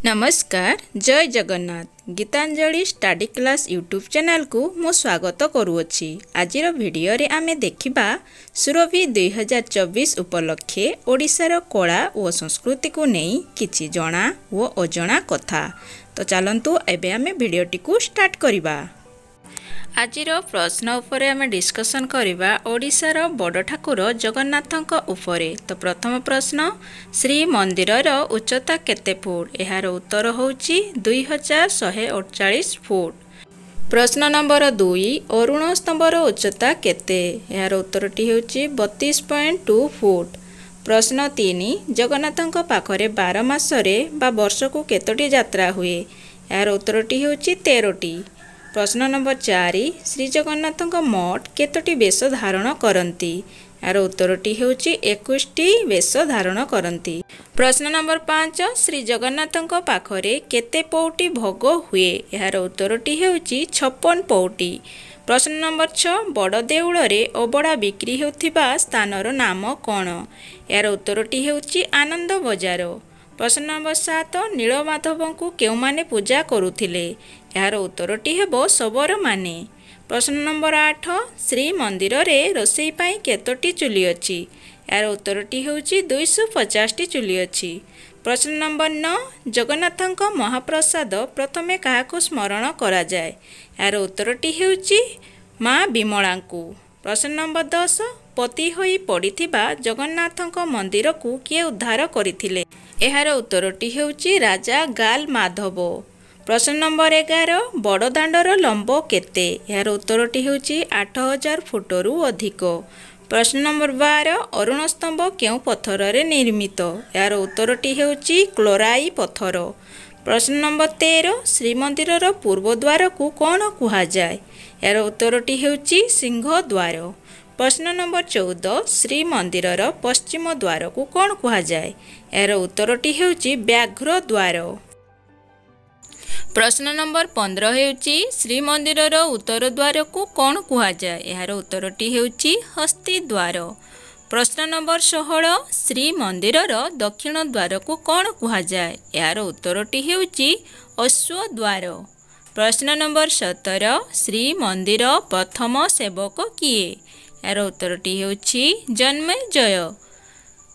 नमस्कार जय Jagannath Gitanjali study class YouTube channel को मु स्वागत करुअछि। आजिर वीडियो रे आमे देखिबा सुरभि 2024 उपलक्षे ओडिशार कला और संस्कृति को नहीं किछि जणा और अजणा कथा। तो चलंतु एबे आमे वीडियोटी को स्टार्ट करिबा। आजिर प्रश्न उपरे आमे डिस्कशन करिबा ओडिशार बड़ ठाकुर जगन्नाथक उपरे। तो प्रथम प्रश्न, श्री मंदिरर उच्चता केते फुट? एहार उत्तर होउची 2148 फुट। प्रश्न नंबर 2, अरुण स्तंभर उच्चता केते? एहार उत्तरटी होउची 32.2 फुट। प्रश्न 3, जगन्नाथक पाखरे 12 मासरे बा वर्षकु केतोटी यात्रा हुए? एहार उत्तरटी होउची 13टी। प्रश्न नंबर 4, श्री जगन्नाथक मठ केतोटी वेश धारण करती? यार उत्तरटी होउची 21टी वेश धारण करती। प्रश्न नंबर 5, श्री जगन्नाथक पाखरे केते पौटी भोग हुए? यार उत्तरटी होउची 56 पौटी। प्रश्न नंबर 6, बड़ देउल रे अबड़ा बिक्री होथिबा स्थानर नाम कौन? यार उत्तरटी होउची आनंद बजार। प्रश्न नंबर 7, नीलमाधव को केउ माने पूजा करुथिले? यार उत्तरटी हेबो सबर माने। प्रश्न नंबर 8, श्री मंदिर रे रोसई पाई केतोटी चुली अछि? यार उत्तरटी होउची 250टी चुली अछि। प्रश्न नंबर 9, जगन्नाथक महाप्रसाद प्रथमे काहाको स्मरण करा जाय? यार उत्तरटी होउची मां विमला को। प्रश्न नंबर 10, पति होई पड़िथिबा जगन्नाथक मंदिर को किए उद्धार करिथिले? एहार उत्तरटी होउची राजा गाल माधव। प्रश्न नंबर 11, बड़ दांडर लंब केते? यार उत्तरटी होउची 8000 फुटरू अधिक। प्रश्न नंबर 12, अरुण स्तंभ केउ पत्थर रे निर्मित? यार उत्तरटी होउची क्लोराई पत्थर। प्रश्न नंबर 13, श्रीमंदिरर पूर्व द्वार को कौन कुहा जाय? यार उत्तरटी होउची सिंह द्वार। प्रश्न नंबर 14, श्रीमंदिरर पश्चिम द्वार को कौन कुहा जाय? यार उत्तरटी होउची व्याघ्र द्वार। प्रश्न नंबर 15 हेउची श्रीमंदिरर उत्तर द्वार को कौन कुहा जाय? यार उत्तरटी हेउची हस्ती द्वार। प्रश्न नंबर 16, श्रीमंदिरर दक्षिण द्वार को कौन कुहा जाय? यार उत्तरटी हेउची अश्व द्वार। प्रश्न नंबर 17, श्रीमंदिर प्रथम सेवक किए? यार उत्तरटी हेउची जन्मेजय।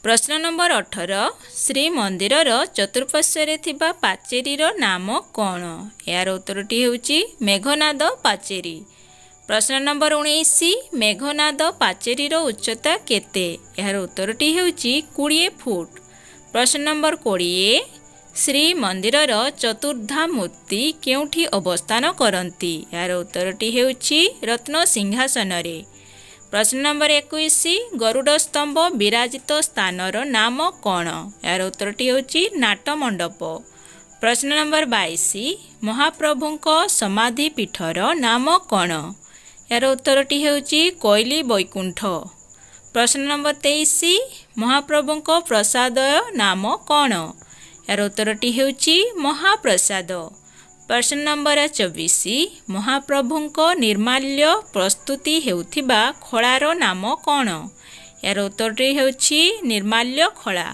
प्रश्न नंबर 18, श्रीमंदिरर चतुर्पार्श्वरे थिबा पाचेरीर नाम कौन? यार उत्तरटी हेउची मेघनाद पाचेरी। प्रश्न नंबर 19, मेघनाद पाचेरीर उच्चता केते? यार उत्तरटी हेउची 20 फुट। प्रश्न नंबर 20, श्रीमंदिरर चतुर्धा मूर्ति केउठी अवस्थान करती? यार उत्तरटी हेउची रत्न सिंहासन रे। प्रश्न नंबर 21, गरुड़ स्तंभ विराजित स्थानर नाम कौन? यार उत्तरटी होउची नाट मंडप। प्रश्न नंबर 22, महाप्रभुंको समाधि पीठर नाम कौन? यार उत्तरटी होउची कोइली बैकुंठ। प्रश्न नंबर 23, महाप्रभुंको प्रसाद नाम कौन? यार उत्तरटी होउची महाप्रसाद। प्रश्न नंबर 24, महाप्रभुंको निर्माल्य प्रस्तुति हेउथिबा खଳାର नाम कौन? यार उत्तरटी हेउची निर्माल्य खଳା।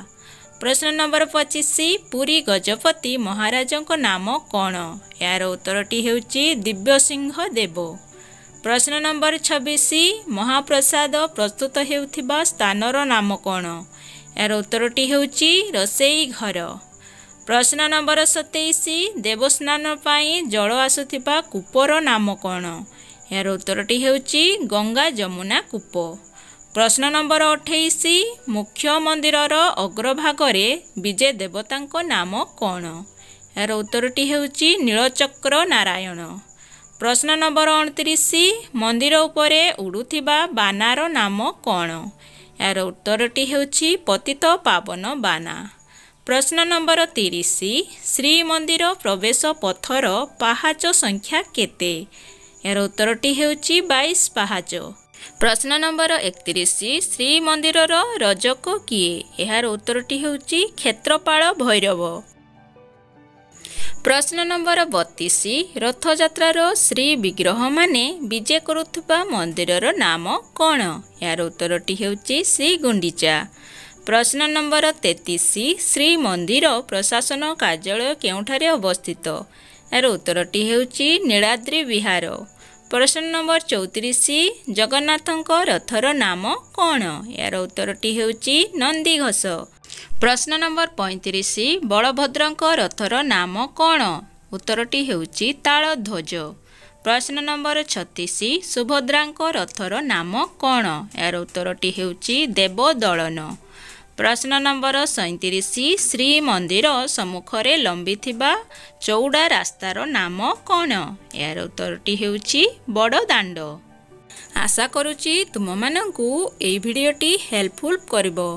प्रश्न नंबर 25, पुरी गजपति महाराजंको नाम कौन? यार उत्तरटी हेउची दिव्यसिंह देव। प्रश्न नंबर 26, महाप्रसाद प्रस्तुत हेउथिबा स्थानर नाम कौन? यार उत्तरटी हेउची रोसई घर। प्रश्न नंबर 27, देवस्नान पाई जल आसुथिबा कूपर नाम कौन? यार उत्तरटी हेउची गंगा जमुना कूप। प्रश्न नंबर 28, मुख्य मंदिरर अग्रभागरे विजय देवतांको नाम कौन? यार उत्तरटी हेउची नीलचक्र नारायण। प्रश्न नंबर 29, मंदिर उपरे उड़ुथिबा बानार नाम कौन? यार उत्तरटी हेउची पतित पावन बाना। प्रश्न नंबर 30, श्रीमंदिर प्रवेश पथर पाहाच संख्या केते? यार उत्तरटी हेउची 22 पाहाच। प्रश्न नंबर 31, श्रीमंदिरर रजक किए? यार उत्तरटी हेउची क्षेत्रपाल भैरव। प्रश्न नंबर 32, रथयात्रार श्री विग्रह माने विजे करुथुबा मंदिरर नाम कौन? यार उत्तरटी हेउची श्री गुंडीचा। प्रश्न नंबर 33 श्रीमंदिर प्रशासन कार्यालय केउठारे अवस्थित यार उत्तरटी हेउची नीलाद्रि विहार। प्रश्न नंबर 34 जगन्नाथଙ୍କ रथर नाम कौन यार उत्तरटी हेउची नंदीघोष। प्रश्न नंबर 35 बलभद्रଙ୍କ रथर नाम कौन उत्तरटी हेउची तालध्वज। प्रश्न नंबर 36 सुभद्राଙ୍କ रथर नाम कौन यार उत्तरटी हेउची देवदलन। प्रश्न नंबर 37 श्रीमंदिर सम्मुखरे लंबी थिबा चौड़ा रास्तार नाम कौन यार उत्तरटी हेउची बड़दाण्ड। आशा करुची तुम मानंकु एई भिडियोटी हेल्पफुल करिवो।